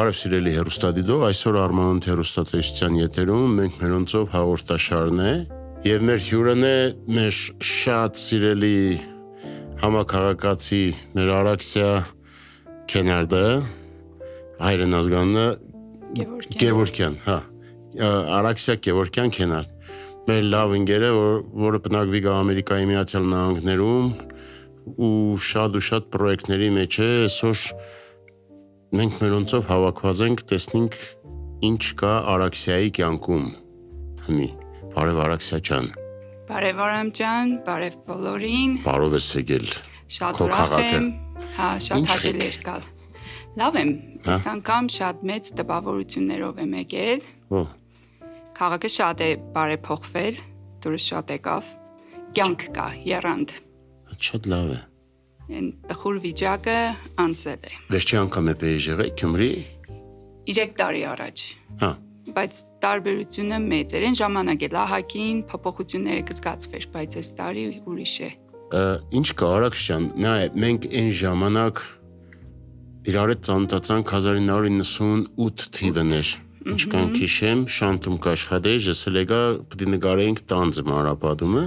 Բարև սիրելի հեռուստադիտող, այսօր Արմանոտ հեռուստատեսության եթերում մենք մերոնցով հաղորդաշարն է եւ մեր հյուրն է մեր շատ սիրելի համակարգացի մեր Արաքսիա Քենարդը, հայրեն ազգանունը Գևորգյան, հա, Արաքսիա Գևորգյան Քենարդ, մեր լավ ընկեր է, որը բնակվի գա Ամերիկայի Միացյալ Նահանգներում ու շատ պրոյեկտների մեջ է, այսօր մենք մերոնցով հավաքված ենք, տեսնենք ինչ կա Արաքսիայի կյանքում։ Հիմի, բարև Արաքսիա ջան։ Բարև Արամ ջան, բարև բոլորին։ Բարով ես եկել։ Շատ ուրախ եմ։ Հա, շատ հաճելի էր գալ։ Լավ եմ, այս անգամ շատ մեծ տպավորություններով եմ եկել։ Քաղաքը շատ է բարեփոխվել, դուրս շատ եկավ։ Կյանք կա, եռանդ։ Շատ լավ է։ Այն տխուր վիճակը անցել է։ Վերջի անգամ եպեջ եղել Գյումրի։ 3 տարի առաջ։ Հա։ Բայց տարբերությունը մեծ էր։ Այն ժամանակ էլ ահագին փոփոխությունները կզգացվեր, բայց այս տարի ուրիշ է։ Ինչ կա Արաքս ջան, նա մենք այն ժամանակ իրար հետ ծանոթացանք 1998 թիվն էր։ Ինչքան քիշեմ, շանտում կաշխատեի, ես էլ եկա պետք է նկարեինք տանձը մանրապատումը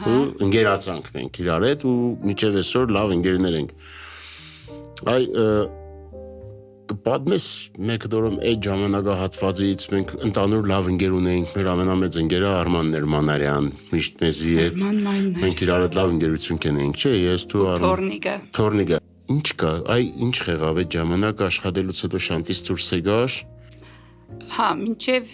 ու ընկերացանք մենք իրար հետ ու մինչև այսօր լավ ընկերներ ենք։ Այ կպատմես մեկ դորում այդ ժամանակահատվածից մենք ընդանուր լավ ընկեր ունեինք, մեր ամենամեծ ընկերը Արմանն էր Մանարյան, միշտ մեզի հետ մենք իրար հետ լավ ընկերություն կենեինք, չէ՞, ես դու Թորնիկը։ Ինչ կա, այ ինչ եղավ այդ ժամանակ աշխատելուց հետո շանտից դուրս եկար։ Հա, մինչև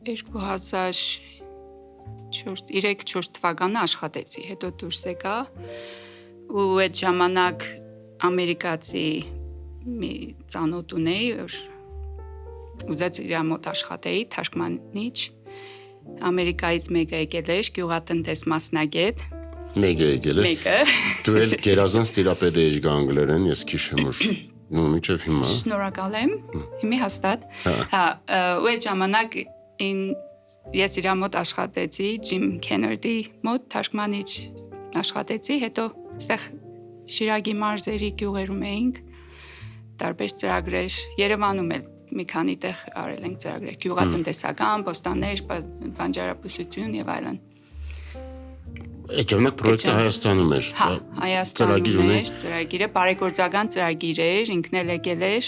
2003-4 թվականը աշխատեցի, հետո դուրս եկա ու այդ ժամանակ ամերիկացի մի ծանոթ ունեի, որ ուզեց իր մոտ աշխատեի, թարգմանիչ, Ամերիկայից մեկը եկել էր, գյուղատնտես մասնագետ։ Մեկը եկել է։ Մեկը։ Դու էլ գերազանց տիրապետ էիր անգլերեն, ես քիշեմ որ նո միջև հիմա։ Շնորհակալ եմ, հիմի հաստատ։ Հա, ու այդ ժամանակ ես իր մոտ աշխատեցի, Ջիմ Քենարդի մոտ թարգմանիչ աշխատեցի, հետո այստեղ Շիրագի մարզերի գյուղերում էինք, տարբեր ծրագրեր, Երևանում էլ մի քանի տեղ արել ենք ծրագրեր, գյուղատնտեսական, բոստաններ, բանջարաբուծություն եւ այլն։ Այդ ժամանակ պրոյեկտը Հայաստանում էր։ Հա, Հայաստանում էր, ծրագիրը բարեգործական ծրագիր էր, ինքն էլ եկել էր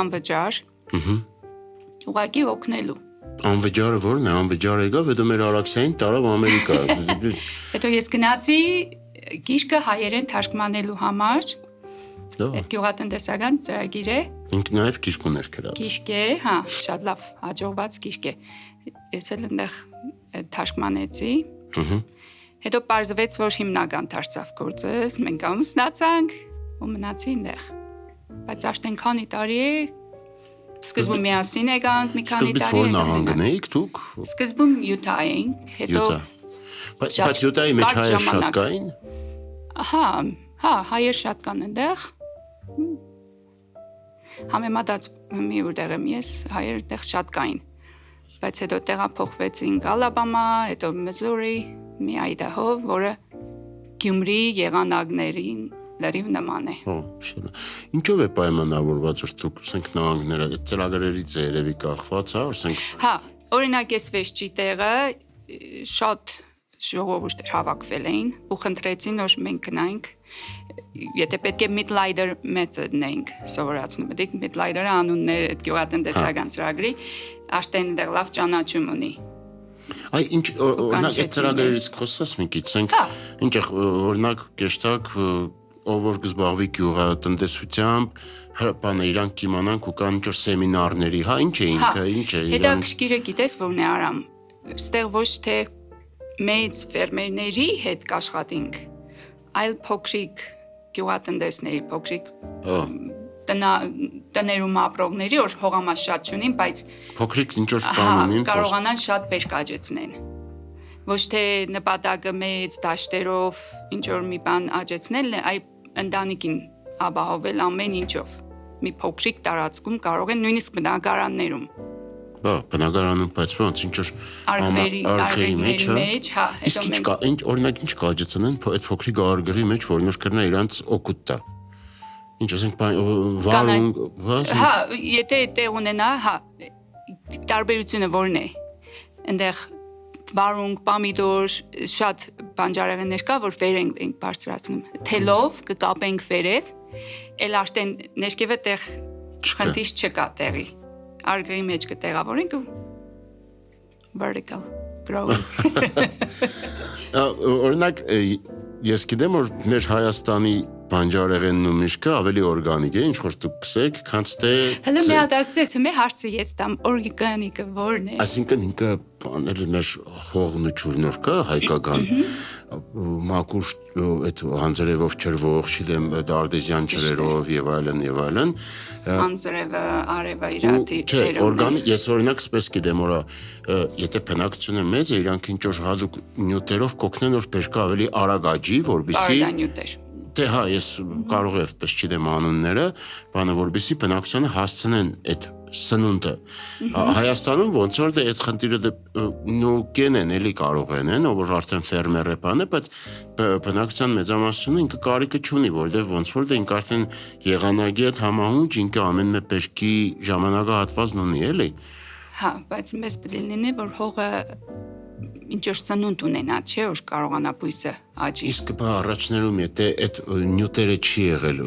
անվճար։ Ուղղակի օգնելու։ Անվճարը ո՞րն է, անվճար եկավ, հետո մեր Արաքսիային տարավ Ամերիկա։ Հետո ես գնացի գիրքը հայերեն թարգմանելու համար։ Այդ գյուղատնտեսական ծրագիր է։ Ինքն նաև գիրք ուներ գրած։ Գիրք է, հա, շատ լավ հաջողված գիրք է։ Ես էլ այնտեղ թարգմանեցի։ Հետո պարզվեց, որ հիմնական դարձավ գործս, մենք ամուսնացանք ու մնացի այնտեղ։ Բայց արդեն քանի տարի է, սկզբում միասին եկանք, մի քանի տարի։ Սկզբից ո՞ր նահանգն էիք դուք։ Սկզբում Յուտա էինք, հետո Բայց Յուտայի մեջ հայեր շատ կային։ Հա, հայեր շատ կան այնտեղ։ Համեմատած մի որտեղ եմ ես, հայեր այնտեղ շատ կային։ Բայց հետո տեղափոխվեցինք Ալաբամա, հետո Միզուրի, մի Այդահո, որը Գյումրի եղանակներին լրիվ նման է։ Ինչով է պայմանավորված, որ դուք ասենք նահանգները ծրագրերից է երևի կախված, հա, ասենք։ Հա, օրինակ ես վեճի տեղը շատ ժողովուրդ հավաքվել էին ու խնդրեցին, որ մենք գնանք, եթե պետք է Midlider method-ն ենք սովորացնում, դեք Midlider-ը անունն է գյուղատնտեսական ծրագրի, արդեն դեռ լավ ճանաչում ունի։ Այ ինչ օրինակ այդ ծրագրերից խոսած մի քիչ, ասենք, ինչ օրինակ կեշտակ ով որ կզբաղվի գյուղատնտեսությամբ, բանը իրանք կիմանանք ու կան ինչ-որ սեմինարների, հա, ինչ է ինքը, ինչ է իրանք։ Հետաքրքիրը գիտես որն է Արամ, ստեղ ոչ թե մեծ ֆերմերների հետ կաշխատենք, այլ փոքրիկ գյուղատնտեսների, փոքրիկ տներում ապրողների, որ հողամաս շատ չունին, բայց փոքրիկ ինչ-որ բան ունին, կարողանան շատ բերք աճեցնեն։ Ոչ թե նպատակը մեծ դաշտերով ինչ-որ մի բան աճեցնելն է, այլ ընտանիքին ապահովել ամեն ինչով։ Մի փոքրիկ տարածքում կարող են նույնիսկ բնակարաններում։ Բնակարանում, բայց ոնց ինչ-որ արխերի մեջ, հա, իսկ ինչ կա, օրինակ ինչ կա աճեցնեն այդ փոքրիկ արգղի մեջ, որ նոր կրնա իրանց օգուտ տա։ Ինչ ասենք վարունգ, Հա, եթե տեղ ունենա, հա, տարբերությունը որն է։ Այնտեղ վարունգ, պամիդոր, շատ բանջարեղեններ կա, որ վեր ենք բարձրացնում։ Թելով կկապենք վերև, էլ արդեն ներքևը տեղ խնդիր չկա տեղի։ Արգրի մեջ կտեղավորենք ու vertical growing։ Օրինակ ես գիտեմ որ մեր Հայաստանի բանջարեղենն ու միշկը ավելի օրգանիկ է, ինչ որ դուք կսեք, քանց թե Հələ մի հատ ասես, մի հարցը ես տամ օրգանիկը որն է։ Այսինքն ինքը բանել մեր հողն ու ջուրնոր կա հայկական մակուր այդ հանձրևով չրվող, չգիտեմ, արտեզյան ջրերով եւ այլն Անձրևը, արևը իրատի Չէ, օրգանիկ, ես օրինակ սպես գիտեմ, որ եթե բնակչությունը մեծ է, իրանք ինչ որ հadoop նյութերով կօգնեն որ բերքը ավելի արագ աճի, որբիսի Բարդանյութեր։ Դե հա, ես կարող եմ այդպես չգիտեմ անունները, բանը որբիսի բնակչությանը հասցնեն այդ սնունդը։ Հայաստանում ոնց որ դե այդ խնդիրը նույնքեն են, էլի կարող են, որ արդեն ֆերմեր է բանը, բայց բնակչության մեծամասնությունը ինքը կարիքը չունի, որովհետև ոնց որ դե ինքը արդեն եղանակի հետ համահունչ ինքը ամեն մի բերքի ժամանակահատվածն ունի, էլի։ Հա, բայց մեզ պետք է լինի, որ հողը ինչ որ սնունդ ունենա, չէ՞ որ կարողանա բույսը աճի։ Իսկ բա առաջներում եթե այդ նյութերը չի եղել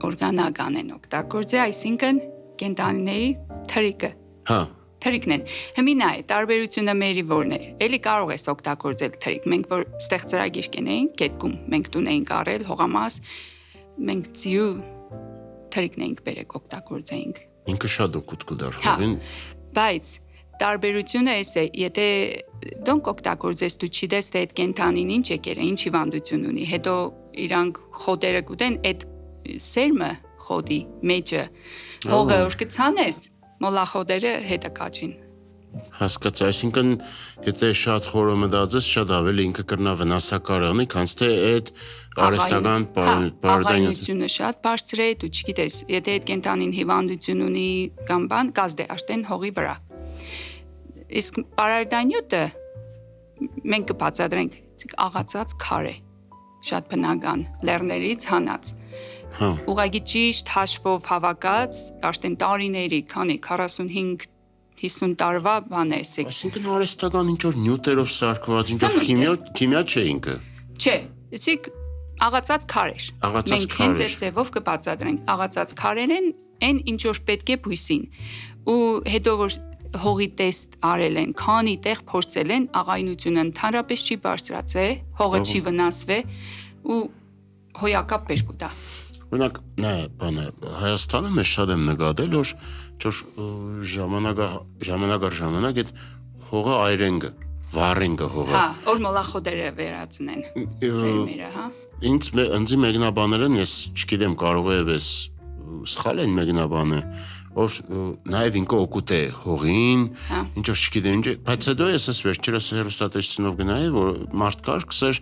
օրգանական են օգտագործել, այսինքն կենտանիների թրիկը։ Հա, Թրիկն են։ Հիմա է տարբերությունը մերի որն է։ Էլի կարող ես օգտագործել թրիկ։ Մենք որ ստեղծարագիր կենեինք, գետքում մենք տուն էինք արել, հողամաս, մենք ծիու թրիկն էինք բերեք օգտագործեինք։ ինքը շատ օգուտ կդար հողին։ Բայց տարբերությունը էս է, եթե դոնք օգտագործես դու չիտես թե այդ կենտանին ինչ եկեր է, ինչ հիվանդություն ունի, հետո իրանք խոտերը կուտեն այդ սերմը խոտի մեջը հողը որ կցանես մոլախոտերը հետը կաճին։ Հասկացա, այսինքն եթե շատ խորը մտածես, շատ ավելի ինքը կրնա վնասակար անի, քանց թե այդ արհեստական բարդայնությունը շատ բարձր է, դու չգիտես, եթե այդ կենտանին հիվանդություն ունի կամ բան, կազդե արդեն հողի վրա։ Իսկ բարդայնյութը մենք կբացատրենք, աղացած քար է, շատ բնական, լեռներից հանած։ Ուղղակի ճիշտ հաշվով հավաքած, արդեն տարիների, քանի 45-50 տարվա բան է էսիկ։ Այսինքն արհեստական ինչ որ նյութերով սարքված, ինչ որ քիմիա չէ ինքը։ Չէ, էսիկ աղացած քար էր։ Մենք հենց այդ ձևով կբացատրենք, աղացած քարեր են, այն ինչ որ պետք է բույսին։ Ու հետո որ հողի տեստ արել են, քանի տեղ փորձել են, աղայնությունը ընդհանրապես չի բարձրացել, հողը չի վնասվել ու հոյակապ բերք ուտա։ Օրինակ, բանը Հայաստանը մեզ շատ եմ նկատել, որ ժամանակ այդ հողը այրենգը, վառենգը հողը։ Հա, որ մոլախոտերը վերածնեն սերմերը, հա։ Ինձ մեկնաբաներն ես չգիտեմ կարող է ես սխալ են մեկնաբանը, որ նաև ինքը օգուտ է հողին, ինչ որ չգիտեմ, բայց հետո ես վերջերս հեռուստատեսությունով գնայի, որ մարդ կար կսեր,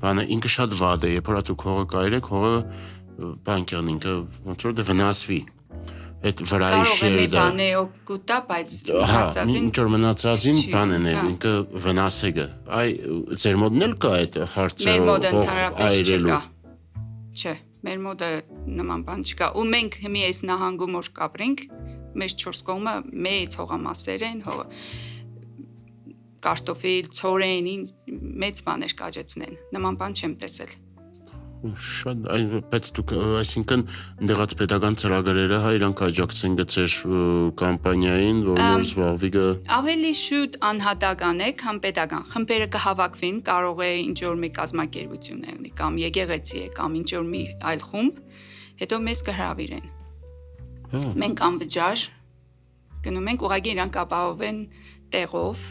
բանը ինքը շատ վատ է, երբ որ դուք հողը կայրեք, հողը բանկյան ինքը ոնց որ դե վնասվի այդ վրայի շերը դա բան է օգուտա բայց մնացածին ինչ որ մնացածին բանն է ինքը վնասեգը այ ձեր մոդն էլ կա այդ հարցը մեր մոդը ընդհանրապես չկա չէ մեր մոդը նման բան չկա ու մենք հիմի այս նահանգում որ կապրենք մեր 4 կողմը մեծ հողամասեր են հողը կարտոֆիլ ցորեն մեծ բաներ կաճեցնեն նման բան չեմ տեսել Շատ բայց դուք այսինքն ընդեղած պետական ծրագրերը հա իրանք աջակցեն գծեր կամպանիային որ զբաղվի ավելի շուտ անհատական է քան պետական խմբերը կհավաքվին կարող է ինչ որ մի կազմակերպություն եղնի կամ եկեղեցի է կամ ինչ որ մի այլ խումբ հետո մեզ կհրավիրեն մենք անվճար գնում ենք ուղղակի իրանք ապահովեն տեղով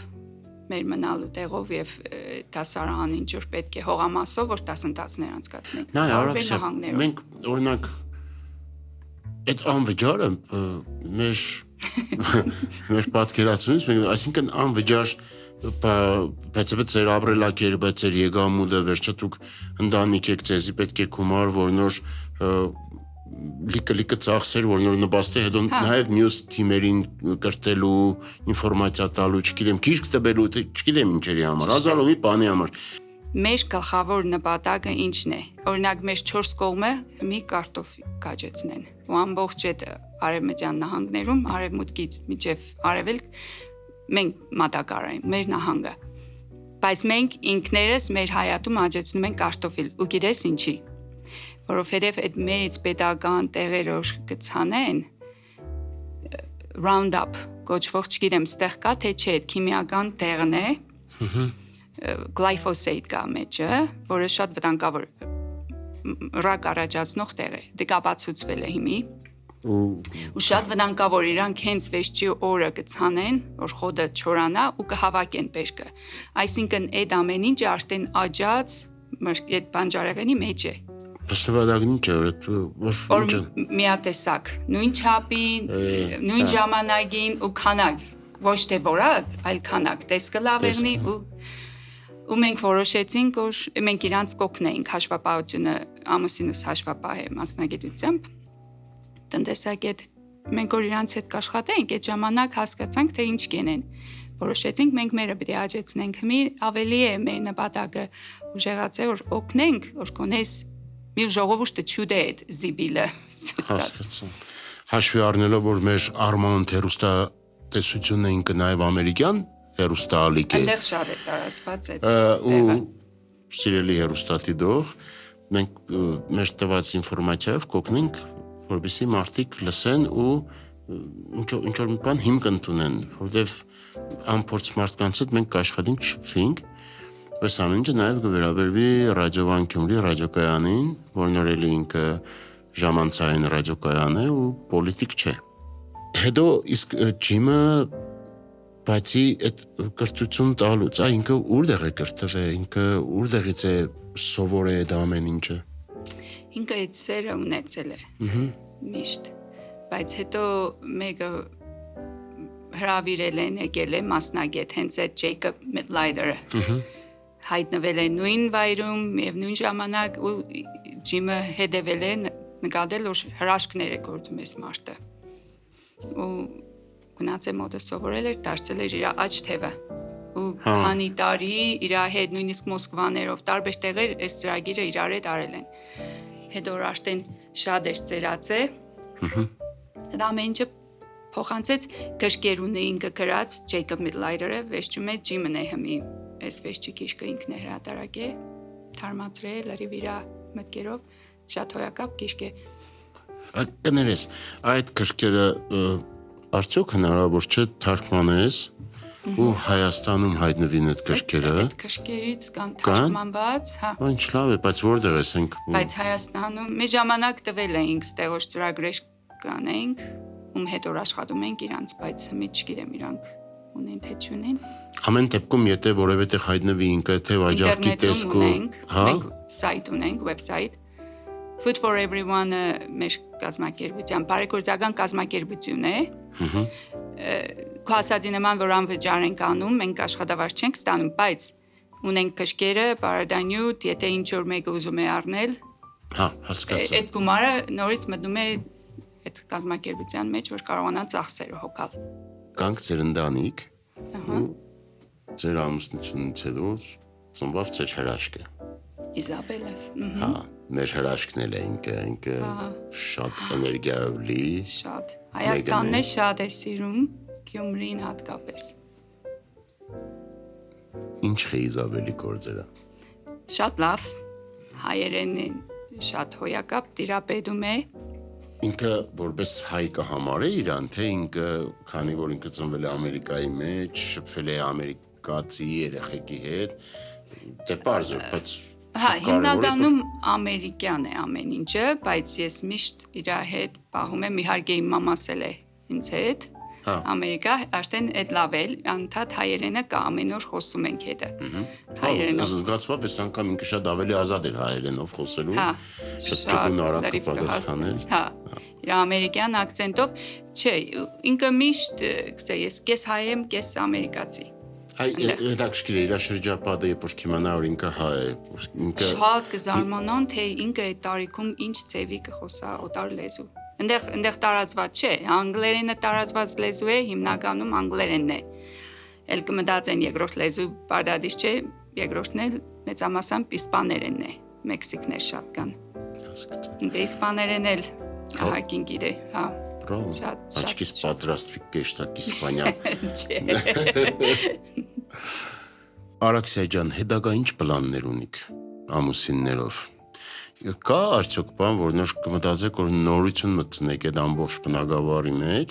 մեր մնալու տեղով եւ դասարան ինչ որ պետք է հողամասով որ դասընթացներ անցկացնենք։ Նայ, արագ մենք օրինակ այդ անվճարը մեր պատկերացումից մենք այսինքն անվճար բայց ձեր ապրելակերպը, ձեր եկամուտը վերջը դուք ընտանիք եք, ձեզի պետք է գումար, որ նոր լիքը ծախսեր, որ նոր նպաստի հետո նաև մյուս թիմերին կրտելու, ինֆորմացիա տալու, չգիտեմ, գիրք տվելու, չգիտեմ ինչերի համար, ազալումի բանի համար։ մեր գլխավոր նպատակը ինչն է։ Օրինակ մեր 4 կողմը մի կարտոֆիլ կաճեցնեն։ Ու ամբողջ այդ արևմտյան նահանգներում, արևմուտքից մինչև արևելք մենք մատակարարենք մեր նահանգը։ Բայց մենք ինքներս մեր հայատում աճեցնում ենք կարտոֆիլ։ Ու գիտես ինչի։ Որովհետև այդ մեծ պետական տեղերով կցանեն Roundup կոչվող, չգիտեմ, ստեղ կա թե չէ, քիմիական տեղն է։ Glyphosate կա մեջը, որը շատ վտանգավոր ռակ առաջացնող տեղ է։ Դե կապացուցվել է հիմի։ Ու շատ վտանգավոր իրանք հենց վեճի օրը կցանեն, որ խոդը չորանա ու կհավաքեն բերքը։ Այսինքն այդ ամեն ինչը արդեն աճած այդ բանջարեղենի մեջ է։ Բացավադագին չէ, որ միատեսակ, նույն չափին, նույն ժամանակին ու քանակ, ոչ թե որակ, այլ քանակ, տեսքը լավ եղնի ու մենք որոշեցինք, որ մենք իրանց կօգնեինք հաշվապահությունը, ամուսինս հաշվապահ է մասնագիտությամբ, տնտեսագետ, մենք որ իրանց հետ կաշխատենք, այդ ժամանակ հասկացանք, թե ինչ կենեն, որոշեցինք մենք մերը պիտի աճեցնենք, հիմի ավելի է մեր նպատակը ուժեղացել, որ օգնենք, որ կոնես մի ժողովուրդը չուտե այդ զիբիլը, հաշվի առնելով, որ մեր Armand հեռուստատեսությունն է ինքը նաև ամերիկյան հեռուստաալիք է։ Այնտեղ շատ է տարածված այդ տեղը։ Ու սիրելի հեռուստատիտող, մենք մեր տված ինֆորմացիայով կօգնենք, որպեսզի մարդիկ լսեն ու ինչ որ մի բան հիմք ընդունեն, որովհետև անփորձ մարդկանց հետ մենք կաշխատենք շփվենք։ Այս ամեն ինչը նաև կվերաբերվի Ռադիովան Գյումրի ռադիոկայանին, որն օրելի ինքը ժամանցային ռադիոկայան է ու պոլիտիկ չէ։ Հետո իսկ ջիմը բացի այդ կրթություն տալուց, ինքը որտեղ է կրթվել, ինքը որտեղից է սովորել այդ ամեն ինչը։ Ինքը այդ սերը ունեցել է։ Միշտ։ Բայց հետո մեկը հրավիրել են, եկել է մասնագետ, հենց այդ Jacob Midlider-ը։ Հայտնվել է նույն վայրում եւ նույն ժամանակ ու ջիմը հետևել է նկատել որ հրաշքներ է գործում այս մարդը ու գնաց է մոտը սովորել էր դարձել էր իր աջ թևը ու քանի տարի իր հետ նույնիսկ Մոսկվաներով տարբեր տեղեր այս ծրագիրը իրար հետ արել են հետո արդեն շատ էր ծերացե դա ամեն ինչը փոխանցեց գրքերունը ինքը գրած Jacob Midlider-ը վեճում է ջիմն է հիմի այս վեճի գիրքը ինքն է հրատարակել, թարմացրել, լրիվ իր մտքերով, շատ հոյակապ գիրք է։ Կներես, այդ գրքերը արդյոք հնարավոր չէ թարգմանես ու Հայաստանում հայտնվին այդ գրքերը։ Այդ գրքերից կան թարգմանված, հա։ Ինչ լավ է, բայց որտեղ ես ենք։ Բայց Հայաստանում մի ժամանակ տվել էինք ստեղոջ ծրագրեր կանենք, ում հետ որ աշխատում ենք իրանց, բայց մի չգիտեմ իրանք ունեն թե չունեն։ Ամեն դեպքում եթե որևէ տեղ հայտնվի ինքը թե վաճառքի տեսքով, հա, սայթ ունենք, վեբսայթ Food for Everyone-ը մեր կազմակերպության, բարեգործական կազմակերպություն է։ Քո ասածի նման որ անվճար ենք անում, մենք աշխատավարձ չենք ստանում, բայց ունենք քշկերը, բարադանյութ, եթե ինչ որ մեկը ուզում է առնել, հա, հասկացա։ Այդ գումարը նորից մտնում է այդ կազմակերպության մեջ, որ կարողանա ծախսերը հոգալ։ Կանք ձեր ընտանիք ու ձեր ամուսնությունից հետո ծնվավ ձեր հրաշքը։ Իզաբելաս։ Հա, մեր հրաշքն էլ է ինքը շատ էներգիայով լի։ Շատ։ Հայաստանն է շատ է սիրում, Գյումրին հատկապես։ Ինչ է Իզաբելի գործերը։ Շատ լավ։ Հայերեն շատ հոյակապ տիրապետում է։ Ինքը որպես հայ կհամարե իրան, թե ինքը, քանի որ ինքը ծնվել է Ամերիկայի մեջ, շփվել է ամերիկացի երեխեքի հետ, դե պարզ է, բայց Հա, հիմնականում ամերիկյան է ամեն ինչը, բայց ես միշտ իր հետ պահում եմ, իհարկե իմ մամաս էլ է ինձ հետ, Ամերիկա, արդեն այդ լավ էլ, անդադ հայերենը կա, ամեն օր խոսում ենք հետը, հայերենով։ Զգացվավ ես անգամ ինքը շատ ավելի ազատ էր հայերենով խոսելու, շատ ճկուն արագ պատասխաներ։ Հա, իր ամերիկյան ակցենտով, չէ, ինքը միշտ, ես կես հայ եմ, կես ամերիկացի։ Հետաքրքիր է, իր շրջապատը երբ որ կիմանա, որ ինքը հայ է, ինքը շատ կզարմանան, թե ինքը այդ տարիքում ինչ ծևի կխոսա օտար լեզու։ Այնտեղ տարածված չէ, անգլերենը տարածված լեզու է, հիմնականում անգլերենն է։ Էլ կմտածեն երկրորդ լեզու բարդադից չէ, երկրորդն էլ մեծամասամբ իսպաներենն է, մեքսիկներ շատ կան։ Դե իսպաներեն էլ ահագին գիտե, հա։ Բրավո։ Աչքիս պատրաստվի կեշտակ Իսպանիա։ Արաքսիա ջան, հետագա ինչ պլաններ ունիք ամուսիններով։ Կա արդյոք բան, որ նոր կմտածեք, որ նորություն մտցնեք այդ ամբողջ բնակավարի մեջ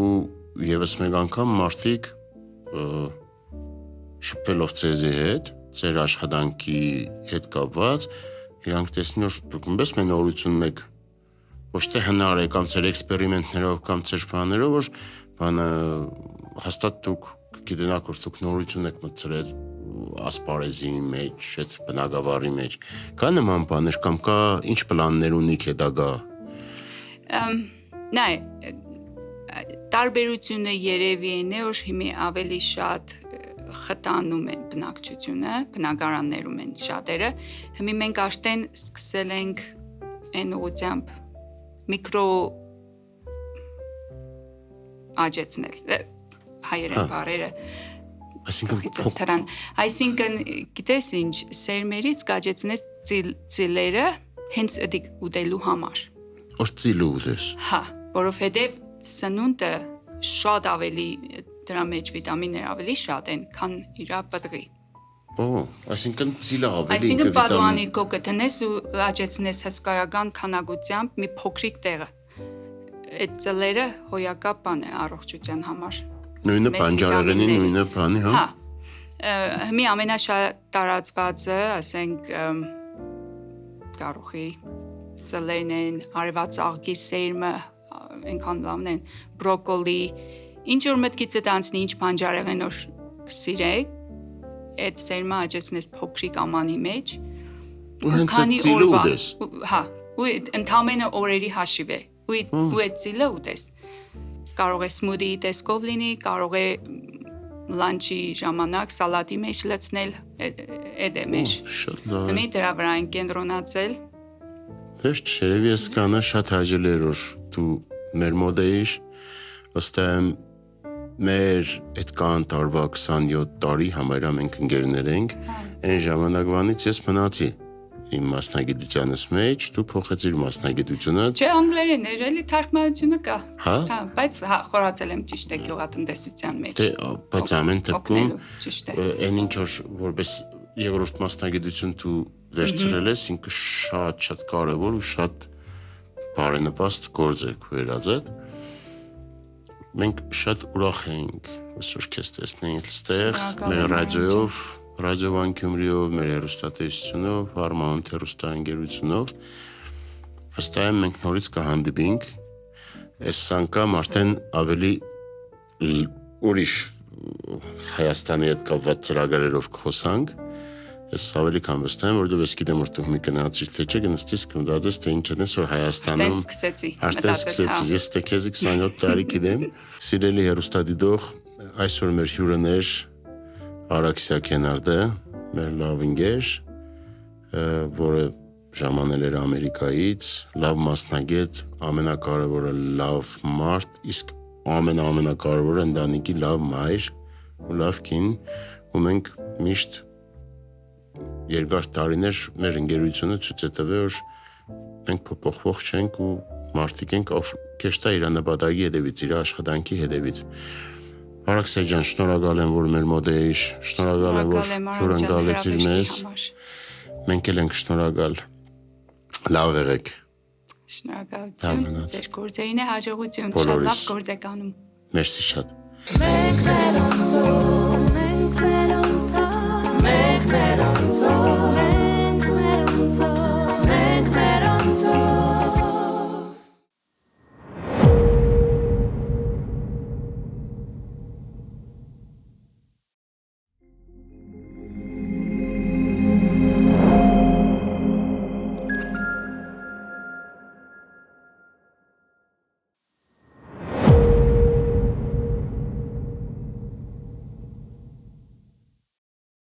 ու եւս մեկ անգամ մարդիկ շփվելով ձեզի հետ, ձեր աշխատանքի հետ կապված, իրանք տեսնեն, որ դուք պես մի նորություն մեկ ոչ թե հնար է կամ ձեր էքսպերիմենտներով կամ ձեր բաներով, որ բանը հաստատ դուք գիտենաք, որ դուք նորություն եք մտցրել ասպարեզի մեջ, այդ բնակավարի մեջ։ Կա նման բաներ կամ կա ինչ պլաններ ունիք հետագա։ Նայ, տարբերությունը երևի է, որ հիմի ավելի շատ խտանում են բնակչությունը, բնակարաններում են շատերը։ Հիմի մենք արդեն սկսել ենք այն ուղղությամբ միկրո աճեցնել հայերեն բառերը։ Այսինքն գիտես ինչ, սերմերից կաճեցնես ծիլերը հենց դիք ուտելու համար։ Որ ծիլը ուտես։ Հա, որովհետև սնունդը շատ ավելի դրա մեջ վիտամիններ ավելի շատ են, քան իր պտղի։ Այսինքն ծիլը ավելի Այսինքն պատուանի կոկը տնես ու աճեցնես հսկայական քանակությամբ մի փոքրիկ տեղը։ Այդ ծլերը հոյակապ բան է առողջության համար։ Նույնը բանջարեղենի, նույնը բանի, հա։ Հա։ Մի ամենաշատ տարածվածը, ասենք կարողի ծլերն են, արևածաղկի սերմը, այնքան լավն են, բրոկոլի, ինչ որ մտքիցդ անցնի, ինչ բանջարեղեն որ սիրեք, այդ սերմը աճեցնես փոքրիկ ամանի մեջ, ու հենց ծիլը ուտես։ Հա, ու ընդամենը օրերի հաշիվ է, ու այդ ծիլը ուտես։ Կարող է սմուդի տեսքով լինի, կարող է լանչի ժամանակ սալատի մեջ լցնել, այդ է մեջ։ Հիմի դրա վրա են կենտրոնացել։ Հեշտ, երևի ես կանա շատ հաճել էր, որ դու մեր մոտ էիր, ըստ եմ մեր այդ կան տարվա 27 տարի համարյա մենք ընկերներ ենք, այն ժամանակվանից ես մնացի իմ մասնագիտությանս մեջ, դու փոխեցիր մասնագիտությունը։ Չէ, անգլերեն էր, էլի թարգմանությունը կա։ Հա, բայց խորացել եմ ճիշտ է գյուղատնտեսության մեջ։ Բայց ամեն դեպքում ճիշտ է։ այն ինչ որպես երկրորդ մասնագիտություն դու վերցրել ես, ինքը շատ կարևոր ու շատ բարենպաստ գործ է վերած է։ Մենք շատ ուրախ ենք, այսօր քեզ տեսնենք այստեղ, մեր ռադիոյով, Ռադիովան Գյումրիով, մեր հեռուստատեսությունով, Արմանդ հեռուստաընկերությունով։ Վստահ եմ մենք նորից կհանդիպենք։ Այս անգամ արդեն ավելի ուրիշ Հայաստանի հետ կապված ծրագրերով կխոսանք։ Ես ավելի քան վստահ եմ, որովհետև ես գիտեմ, որ դու մի գնացիր թե չէ, գնացիր կմտածես, թե ինչ ես որ Հայաստանում։ Արդեն սկսեցի։ Ես թե քեզ 27 տարի գիտեմ։ Սիրելի հեռուստադիտող, այսօր մեր հյուրն էր Արաքսիա Քենարդը, մեր լավ ընկեր, որը ժամանել էր Ամերիկայից, լավ մասնագետ, ամենակարևորը լավ մարդ, իսկ ամենակարևորը ընտանիքի լավ մայր ու լավ կին, ու մենք միշտ երկար տարիներ մեր ընկերությունը ցույց է տվել, որ մենք փոփոխվող չենք ու մարդիկ ենք, ով կեշտա իր նպատակի հետևից, իր աշխատանքի հետևից։ Արաքսիա ջան, շնորհակալ եմ, որ մեր մոտ էիր, շնորհակալ եմ, որ հյուրընկալեցիր մեզ։ Մենք էլ ենք շնորհակալ։ Լավ եղեք։ Շնորհակալություն, ձեր գործերին է հաջողություն, շատ լավ գործ եք անում։ Մերսի շատ։ Make me on top.